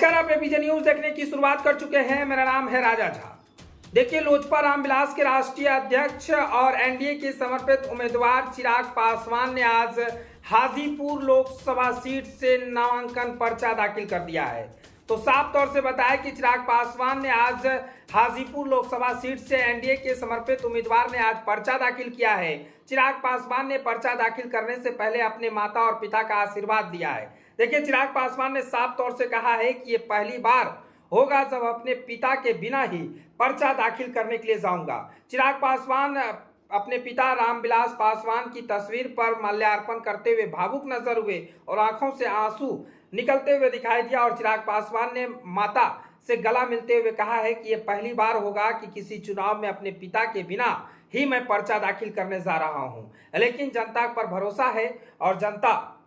नमस्कार, आप APJ news देखने की शुरुआत कर चुके हैं। मेरा नाम है राजा झा। देखिए, लोजपा रामविलास के राष्ट्रीय अध्यक्ष और एनडीए के समर्पित उम्मीदवार चिराग पासवान ने आज हाजीपुर लोकसभा सीट से नामांकन पर्चा दाखिल कर दिया है। तो साफ तौर से बताया कि चिराग पासवान ने आज हाजीपुर लोकसभा सीट से एनडीए के समर्पित उम्मीदवार ने आज पर्चा दाखिल किया है। चिराग पासवान ने पर्चा दाखिल करने से पहले अपने माता और पिता का आशीर्वाद दिया है। देखिए, चिराग पासवान ने साफ तौर से कहा है कि ये पहली बार होगा जब अपने पिता के बिना ही पर्चा दाखिल करने के लिए जाऊंगा। चिराग पासवान अपने पिता रामविलास पासवान की तस्वीर पर माल्यार्पण करते हुए भावुक नजर हुए और आंखों से आंसू निकलते हुए दिखाई दिया। और चिराग पासवान ने माता से गला मिलते हुए कहा है कि यह पहली बार होगा कि किसी चुनाव में अपने पिता के बिना ही मैं पर्चा दाखिल करने जा रहा हूं। लेकिन जनता पर भरोसा है और जनता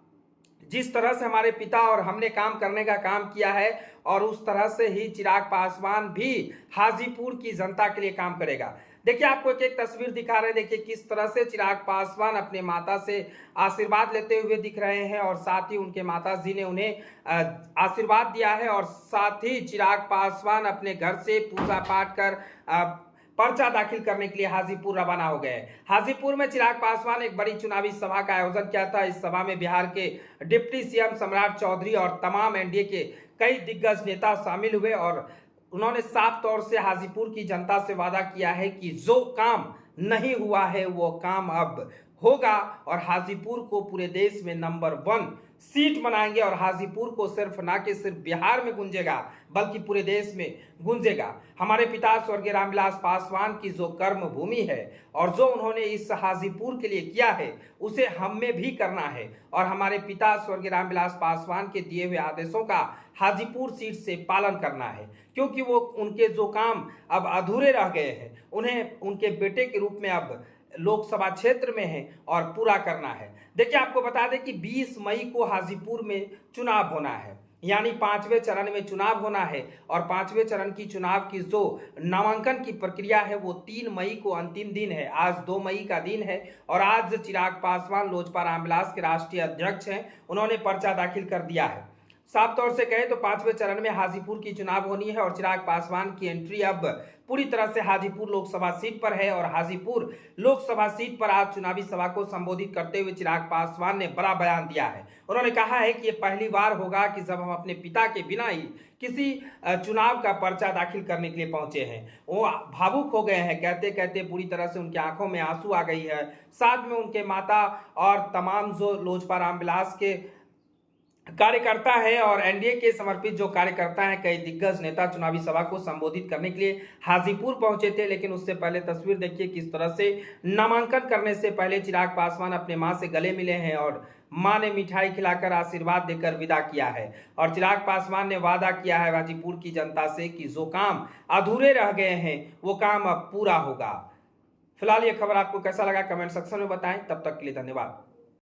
जिस तरह से हमारे पिता और हमने काम करने का काम किया है और उस तरह से ही चिराग पासवान भी हाजीपुर की जनता के लिए काम करेगा। देखिए, आपको एक तस्वीर दिखा रहे हैं। देखिए किस तरह से चिराग पासवान अपने माता से आशीर्वाद लेते हुए दिख रहे हैं और साथ ही उनके माता जी ने उन्हें आशीर्वाद दिया है और साथ ही चिराग पासवान अपने घर से पूजा पाठ कर पर्चा दाखिल करने के लिए हाजीपुर रवाना हो गए। हाजीपुर में चिराग पासवान एक बड़ी चुनावी सभा का आयोजन किया था। इस सभा में बिहार के डिप्टी सीएम सम्राट चौधरी और तमाम एनडीए के कई दिग्गज नेता शामिल हुए और उन्होंने साफ तौर से हाजीपुर की जनता से वादा किया है कि जो काम नहीं हुआ है वो काम अब होगा और हाजीपुर को पूरे देश में नंबर 1 सीट बनाएंगे और हाजीपुर को सिर्फ ना कि सिर्फ बिहार में गूंजेगा बल्कि पूरे देश में गूंजेगा। हमारे पिता स्वर्गीय रामविलास पासवान की जो कर्म भूमि है और जो उन्होंने इस हाजीपुर के लिए किया है उसे हमें भी करना है और हमारे पिता स्वर्गीय रामविलास पासवान के दिए हुए आदेशों का हाजीपुर सीट से पालन करना है, क्योंकि वो उनके जो काम अब अधूरे रह गए हैं उन्हें उनके बेटे के रूप में अब लोकसभा क्षेत्र में है और पूरा करना है। देखिए, आपको बता दें कि 20 मई को हाजीपुर में चुनाव होना है, यानी 5वें चरण में चुनाव होना है और 5वें चरण की चुनाव की जो नामांकन की प्रक्रिया है वो 3 मई को अंतिम दिन है। आज 2 मई का दिन है और आज चिराग पासवान लोजपा रामविलास के राष्ट्रीय अध्यक्ष हैं, उन्होंने पर्चा दाखिल कर दिया है। साफ तौर से कहें तो 5वें चरण में हाजीपुर की चुनाव होनी है और चिराग पासवान की एंट्री अब पूरी तरह से हाजीपुर लोकसभा सीट पर है और हाजीपुर लोकसभा सीट पर आज चुनावी सभा को संबोधित करते हुए चिराग पासवान ने बड़ा बयान दिया है। उन्होंने कहा है कि यह पहली बार होगा कि जब हम अपने पिता के बिना ही किसी चुनाव का पर्चा दाखिल करने के लिए पहुंचे हैं। वो भावुक हो गए हैं, कहते कहते पूरी तरह से उनकी आंखों में आंसू आ गई है। साथ में उनके माता और तमाम जो लोजपा रामविलास के कार्यकर्ता है और एनडीए के समर्पित जो कार्यकर्ता हैं, कई दिग्गज नेता चुनावी सभा को संबोधित करने के लिए हाजीपुर पहुंचे थे। लेकिन उससे पहले तस्वीर देखिए किस तरह से नामांकन करने से पहले चिराग पासवान अपने मां से गले मिले हैं और मां ने मिठाई खिलाकर आशीर्वाद देकर विदा किया है और चिराग पासवान ने वादा किया है हाजीपुर की जनता से कि जो काम अधूरे रह गए हैं वो काम अब पूरा होगा। फिलहाल ये खबर आपको कैसा लगा कमेंट सेक्शन में बताएं। तब तक के लिए धन्यवाद।